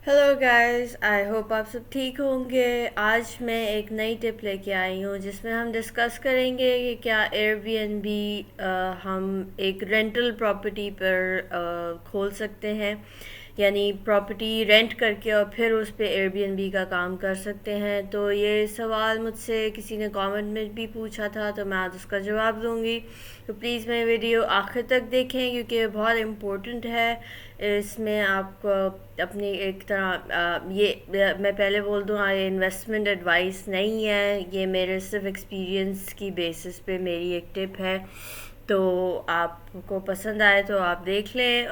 Hello guys, I hope आप सब ठीक होंगे। आज मैं एक नई टिप लेके आई हूँ जिसमें हम डिस्कस करेंगे कि क्या एयरबीएनबी हम एक रेंटल प्रॉपर्टी पर खोल सकते हैं, यानी प्रॉपर्टी रेंट करके और फिर उस पे एयरबीएनबी का काम कर सकते हैं। तो ये सवाल मुझसे किसी ने कमेंट में भी पूछा था, तो मैं आज उसका जवाब दूंगी। तो प्लीज़ मेरी वीडियो आखिर तक देखें क्योंकि ये बहुत इम्पोर्टेंट है। इसमें आपको अपनी एक तरह मैं पहले बोल दूँ, ये इन्वेस्टमेंट एडवाइस नहीं है, ये मेरे सिर्फ एक्सपीरियंस की बेसिस पे मेरी एक टिप है। तो आपको पसंद आए तो आप देख लें।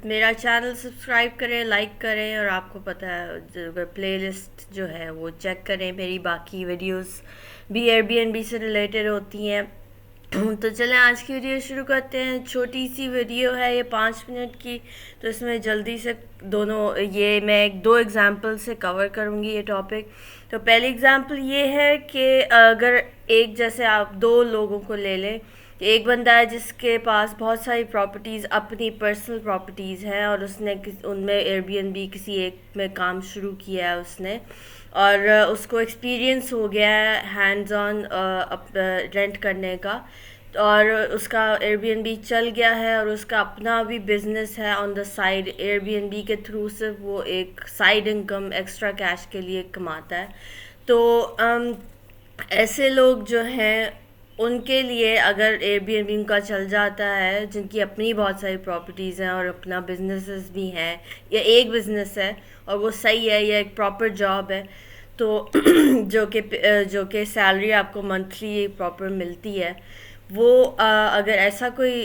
मेरा चैनल सब्सक्राइब करें, लाइक करें, और आपको पता है प्लेलिस्ट जो है वो चेक करें। मेरी बाकी वीडियोस भी एयरबीएनबी से रिलेटेड होती हैं। तो चलें आज की वीडियो शुरू करते हैं। छोटी सी वीडियो है ये, 5 मिनट की। तो इसमें जल्दी से मैं दो एग्जांपल से कवर करूँगी ये टॉपिक। तो पहली एग्जांपल ये है कि अगर एक जैसे आप दो लोगों को ले लें। एक बंदा है जिसके पास बहुत सारी प्रॉपर्टीज़, अपनी पर्सनल प्रॉपर्टीज़ हैं, और उसने उनमें एयरबीएनबी किसी एक में काम शुरू किया है उसने, और उसको एक्सपीरियंस हो गया है हैंड्स ऑन रेंट करने का। और उसका एयरबीएनबी चल गया है और उसका अपना भी बिजनेस है ऑन द साइड। एयरबीएनबी के थ्रू सिर्फ वो एक साइड इनकम एक्स्ट्रा कैश के लिए कमाता है। तो ऐसे लोग जो हैं उनके लिए अगर एयरबीएनबी उनका चल जाता है, जिनकी अपनी बहुत सारी प्रॉपर्टीज़ हैं और अपना बिजनेसेस भी हैं, या एक बिज़नेस है और वो सही है, या एक प्रॉपर जॉब है, तो जो कि सैलरी आपको मंथली प्रॉपर मिलती है, वो अगर ऐसा कोई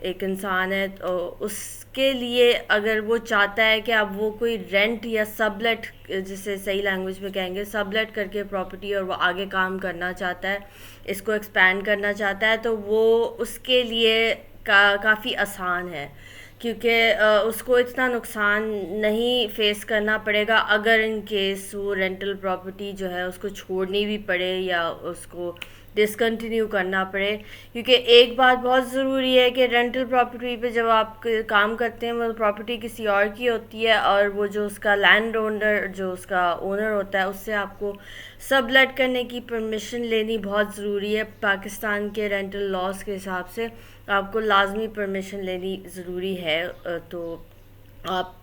एक इंसान है तो उसके लिए अगर वो चाहता है कि अब वो कोई रेंट या सबलेट, जिसे सही लैंग्वेज में कहेंगे सबलेट करके प्रॉपर्टी, और वो आगे काम करना चाहता है, इसको एक्सपैंड करना चाहता है, तो वो उसके लिए काफ़ी आसान है। क्योंकि उसको इतना नुकसान नहीं फेस करना पड़ेगा अगर इन केस वो रेंटल प्रॉपर्टी जो है उसको छोड़नी भी पड़े या उसको डिसकंटिन्यू करना पड़े। क्योंकि एक बात बहुत ज़रूरी है कि रेंटल प्रॉपर्टी पे जब आप काम करते हैं, वो प्रॉपर्टी किसी और की होती है, और वो जो उसका लैंड ओनर, जो उसका ओनर होता है, उससे आपको सबलेट करने की परमिशन लेनी बहुत ज़रूरी है। पाकिस्तान के रेंटल लॉज के हिसाब से आपको लाजमी परमिशन लेनी ज़रूरी है। तो आप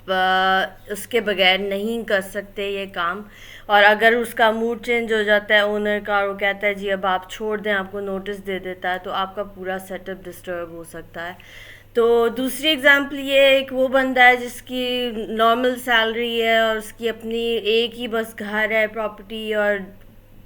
उसके बगैर नहीं कर सकते ये काम। और अगर उसका मूड चेंज हो जाता है ओनर का, और वो कहता है जी अब आप छोड़ दें, आपको नोटिस दे देता है, तो आपका पूरा सेटअप डिस्टर्ब हो सकता है। तो दूसरी एग्जांपल ये है, एक वो बंदा है जिसकी नॉर्मल सैलरी है और उसकी अपनी एक ही बस घर है, प्रॉपर्टी, और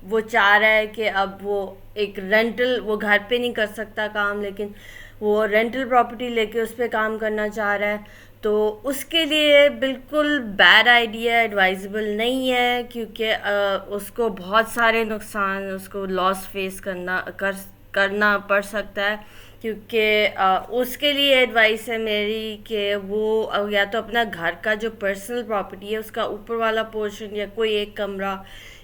वो चाह रहा है कि अब वो एक रेंटल, वो घर पे नहीं कर सकता काम, लेकिन वो रेंटल प्रॉपर्टी लेके उस पर काम करना चाह रहा है। तो उसके लिए बिल्कुल बैड आइडिया, एडवाइजेबल नहीं है, क्योंकि उसको बहुत सारे नुकसान, उसको लॉस फेस करना पड़ सकता है। क्योंकि उसके लिए एडवाइस है मेरी कि वो या तो अपना घर का जो पर्सनल प्रॉपर्टी है उसका ऊपर वाला पोर्शन, या कोई एक कमरा,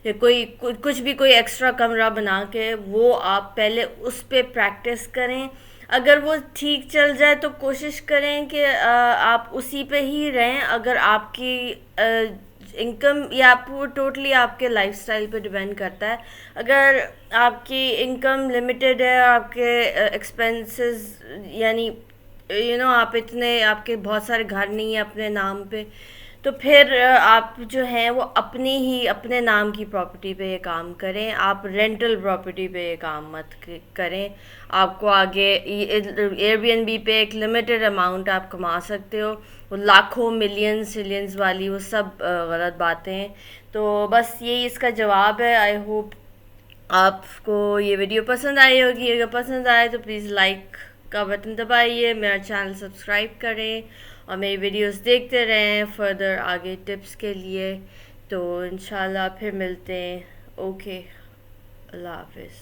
या कुछ भी कोई एक्स्ट्रा कमरा बना के वो आप पहले उस पे प्रैक्टिस करें। अगर वो ठीक चल जाए तो कोशिश करें कि आप उसी पे ही रहें। अगर आपकी इनकम, या वो टोटली आपके लाइफस्टाइल पे डिपेंड करता है। अगर आपकी इनकम लिमिटेड है, आपके एक्सपेंसेस, यानी आप इतने, आपके बहुत सारे घर नहीं है अपने नाम पे, तो फिर आप जो हैं वो अपने नाम की प्रॉपर्टी पे ये काम करें। आप रेंटल प्रॉपर्टी पे ये काम मत करें। आपको आगे एयरबीएनबी पे एक लिमिटेड अमाउंट आप कमा सकते हो, वो लाखों मिलियंस सिलियंस वाली वो सब गलत बातें हैं। तो बस यही इसका जवाब है। आई होप आपको ये वीडियो पसंद आई होगी। अगर पसंद आए तो प्लीज़ लाइक का बटन दबाइए, मेरा चैनल सब्सक्राइब करें, और मेरी वीडियोस देखते रहें फर्दर आगे टिप्स के लिए। तो इंशाल्लाह फिर मिलते हैं। ओके, अल्लाह हाफिज़।